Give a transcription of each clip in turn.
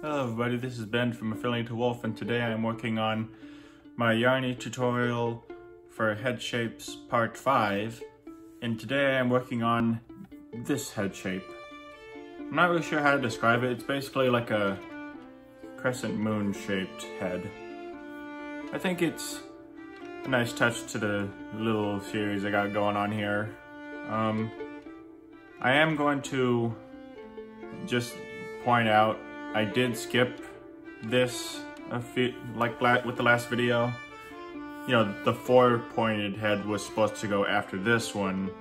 Hello everybody, this is Ben from Affiliate to Wolf, and today I am working on my Yarny tutorial for head shapes part 5, and today I am working on this head shape. I'm not really sure how to describe it. It's basically like a crescent moon shaped head. I think it's a nice touch to the little series I got going on here. I am going to just point out I did skip this with the last video. You know, the 4-pointed head was supposed to go after this one,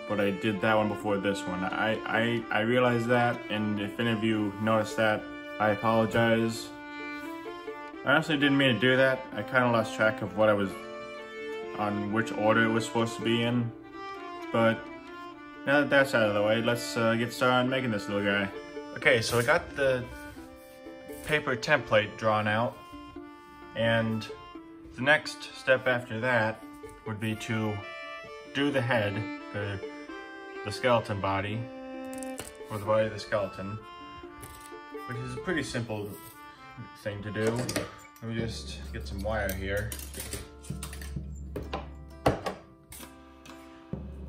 but I did that one before this one. I realized that, and if any of you noticed that, I apologize. I honestly didn't mean to do that. I kind of lost track of on which order it was supposed to be in. But now that that's out of the way, let's get started on making this little guy. Okay, so I got the paper template drawn out, and the next step after that would be to do the head, the skeleton body, or the body of the skeleton, which is a pretty simple thing to do. Let me just get some wire here.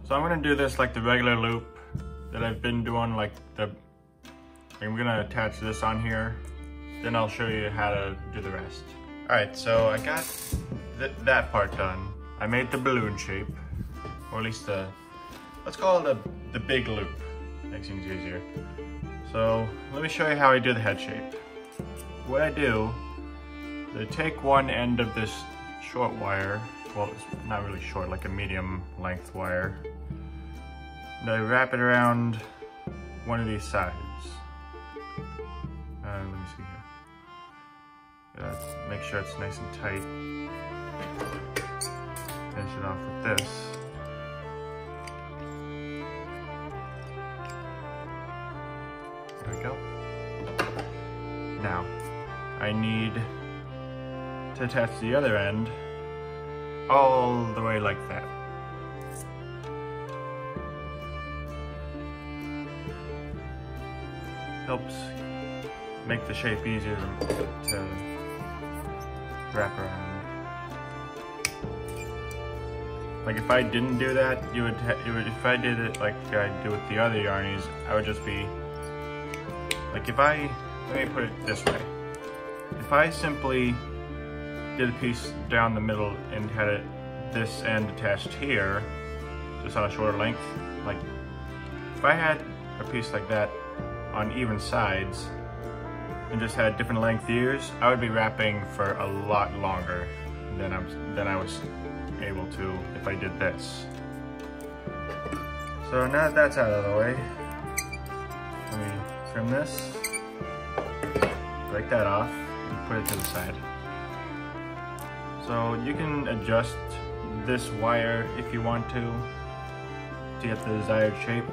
So I'm gonna do this like the regular loop that I've been doing, I'm gonna attach this on here, then I'll show you how to do the rest. All right, so I got that part done. I made the balloon shape, or at least let's call it the big loop. Makes things easier. So let me show you how I do the head shape. What I do is I take one end of this short wire, well, it's not really short, like a medium length wire, and I wrap it around one of these sides. Let me see here. Make sure it's nice and tight. Finish it off with this. There we go. Now, I need to attach the other end all the way like that. Helps make the shape easier to wrap around. Like if I didn't do that, if I did it like I do with the other Yarnies, I would just be like, let me put it this way. If I simply did a piece down the middle and had this end attached here, just on a shorter length, like if I had a piece like that on even sides and just had different length ears, I would be wrapping for a lot longer than I was able to if I did this. So now that that's out of the way, let me trim this, break that off, and put it to the side. So you can adjust this wire if you want to get the desired shape.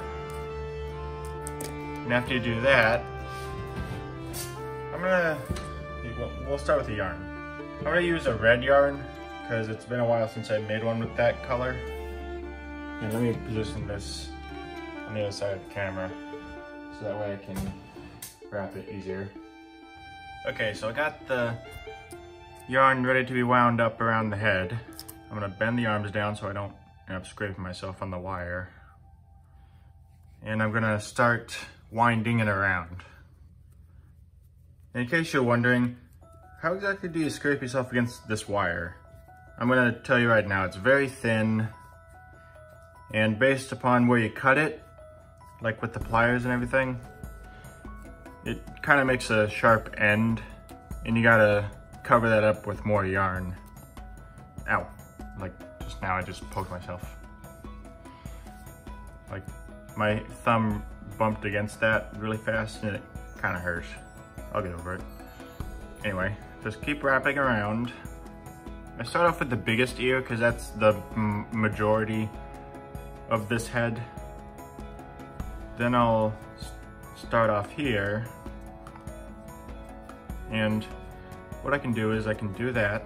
And after you do that, we'll start with the yarn. I'm gonna use a red yarn because it's been a while since I made one with that color. And let me position this on the other side of the camera so that way I can wrap it easier. Okay, so I got the yarn ready to be wound up around the head. I'm gonna bend the arms down so I don't end up scraping myself on the wire. And I'm gonna start winding it around. In case you're wondering, how exactly do you scrape yourself against this wire? I'm gonna tell you right now, it's very thin, and based upon where you cut it, like with the pliers and everything, it kind of makes a sharp end, and you gotta cover that up with more yarn. Ow, like just now I just poked myself. Like my thumb bumped against that really fast and it kind of hurt. I'll get over it. Anyway, just keep wrapping around. I start off with the biggest ear because that's the majority of this head. Then I'll start off here. And what I can do is I can do that.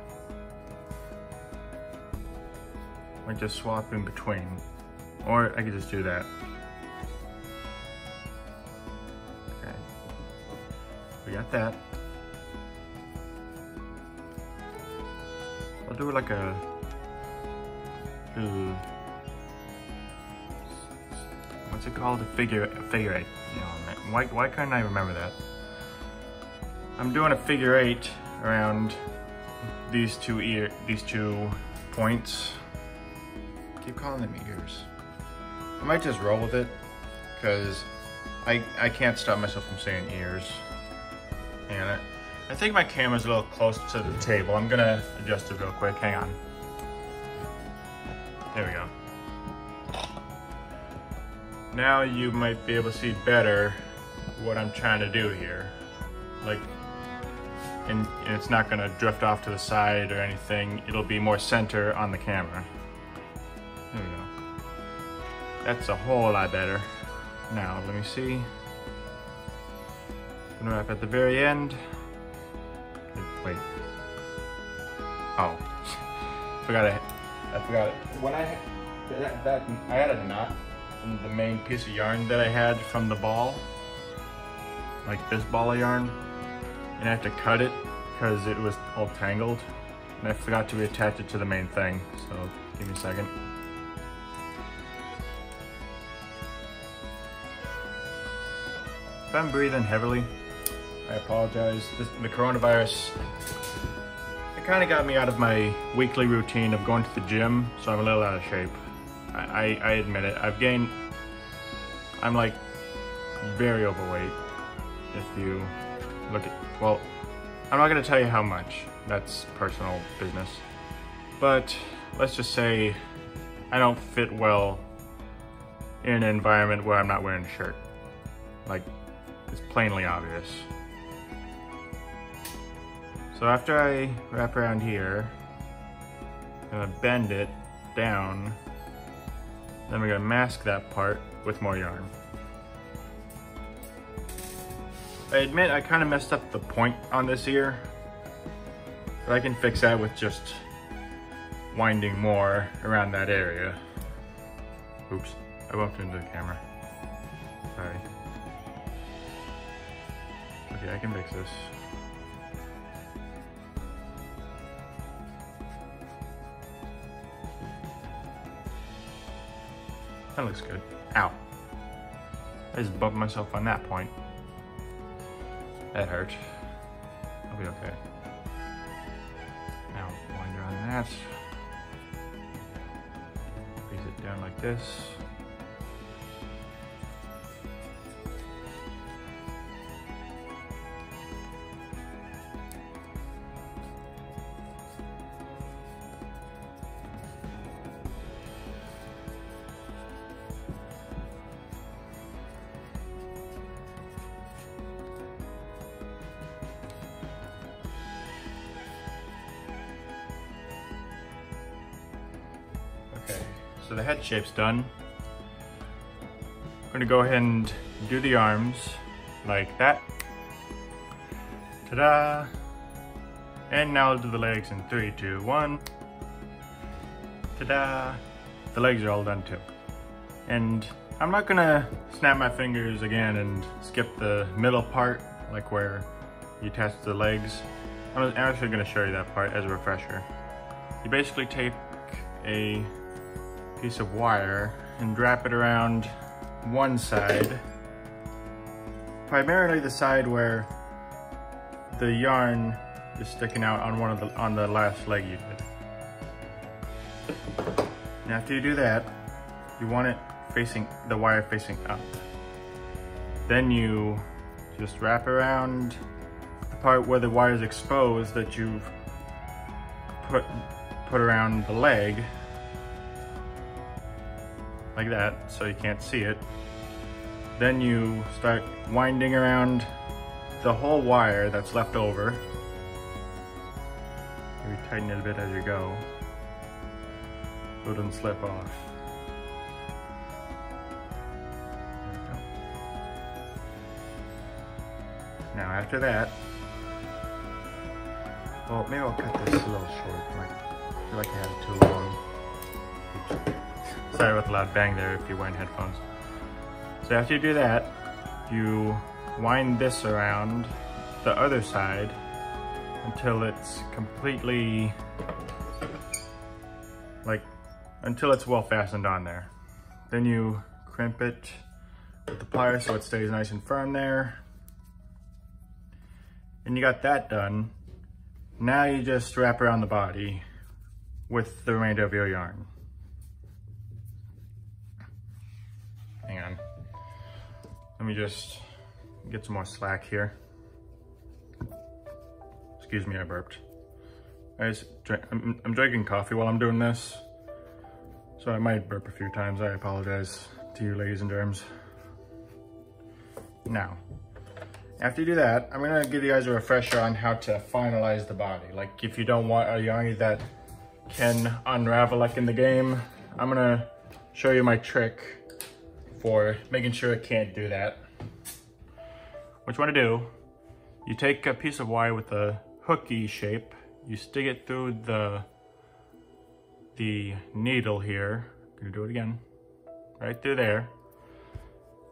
Or just swap in between. Or I could just do that. Okay. We got Not that. I'll do like a... what's it called? A figure eight. You know, why couldn't I remember that? I'm doing a figure eight around these two points. Keep calling them ears. I might just roll with it, because I can't stop myself from saying ears. And I think my camera's a little close to the table. I'm gonna adjust it real quick. Hang on. There we go. Now you might be able to see better what I'm trying to do here. Like, and it's not gonna drift off to the side or anything. It'll be more center on the camera. There we go. That's a whole lot better. Now, let me see. I'm gonna wrap at the very end. Wait. Oh, I forgot it. When I had a knot in the main piece of yarn that I had from the ball, like this ball of yarn, and I had to cut it because it was all tangled, and I forgot to reattach it to the main thing. So give me a second. If I'm breathing heavily, I apologize. The coronavirus, it kind of got me out of my weekly routine of going to the gym, so I'm a little out of shape. I admit it. I'm like very overweight. If you look at, well, I'm not gonna tell you how much. That's personal business. But let's just say I don't fit well in an environment where I'm not wearing a shirt. Like, it's plainly obvious. So after I wrap around here, I'm gonna bend it down, then we're gonna mask that part with more yarn. I admit I kind of messed up the point on this ear, but I can fix that with just winding more around that area. Oops, I bumped into the camera. Sorry. Okay, I can fix this. That looks good. Ow. I just bumped myself on that point. That hurt. I'll be okay. Now, wind around that. Place it down like this. Okay, so the head shape's done. I'm gonna go ahead and do the arms like that. Ta-da! And now I'll do the legs in 3, 2, 1. Ta-da! The legs are all done too. And I'm not gonna snap my fingers again and skip the middle part, like where you attach the legs. I'm actually gonna show you that part as a refresher. You basically take a piece of wire and wrap it around one side, primarily the side where the yarn is sticking out on the last leg you did. And after you do that, you want it facing the wire facing up. Then you just wrap around the part where the wire is exposed that you've put around the leg, like that, so you can't see it. Then you start winding around the whole wire that's left over. Maybe tighten it a bit as you go, so it doesn't slip off. There we go. Now after that, well, maybe I'll cut this a little short. I feel like I had it too long. Oops. Sorry about the loud bang there if you're wearing headphones. So after you do that, you wind this around the other side until it's completely, until it's well fastened on there. Then you crimp it with the pliers so it stays nice and firm there. And you got that done. Now you just wrap around the body with the remainder of your yarn. Hang on. Let me just get some more slack here. Excuse me, I burped. I'm drinking coffee while I'm doing this, so I might burp a few times. I apologize to you ladies and germs. Now, after you do that, I'm gonna give you guys a refresher on how to finalize the body. Like, if you don't want a Yarny that can unravel like in the game, I'm gonna show you my trick for making sure it can't do that. What you wanna do, you take a piece of wire with a hooky shape, you stick it through the needle here. I'm gonna do it again, right through there.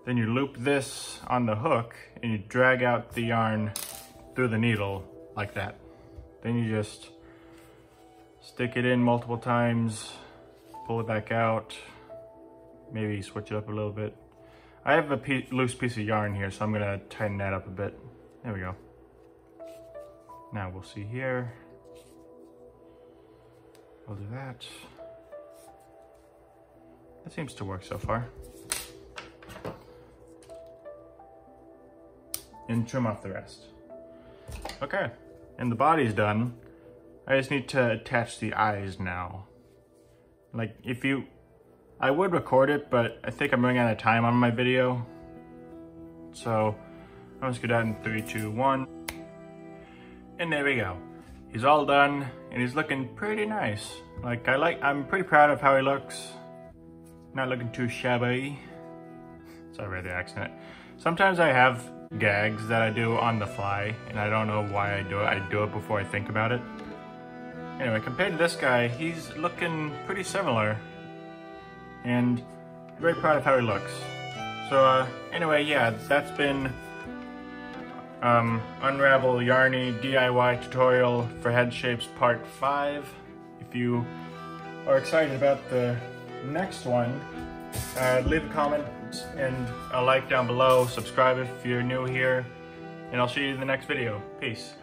Then you loop this on the hook and you drag out the yarn through the needle like that. Then you just stick it in multiple times, pull it back out, maybe switch it up a little bit. I have a loose piece of yarn here, so I'm gonna tighten that up a bit. There we go. Now we'll see here. We'll do that. That seems to work so far. And trim off the rest. Okay, and the body's done. I just need to attach the eyes now. Like, I would record it, but I think I'm running out of time on my video. So, I'm just gonna do that in 3, 2, 1. And there we go. He's all done, and he's looking pretty nice. I'm pretty proud of how he looks. Not looking too shabby. Sorry about the accent. Sometimes I have gags that I do on the fly, and I don't know why I do it. I do it before I think about it. Anyway, compared to this guy, he's looking pretty similar, and very proud of how he looks. So anyway, yeah, that's been Unravel Yarny DIY tutorial for head shapes part 5. If you are excited about the next one, leave a comment and a like down below, subscribe if you're new here, and I'll see you in the next video. Peace.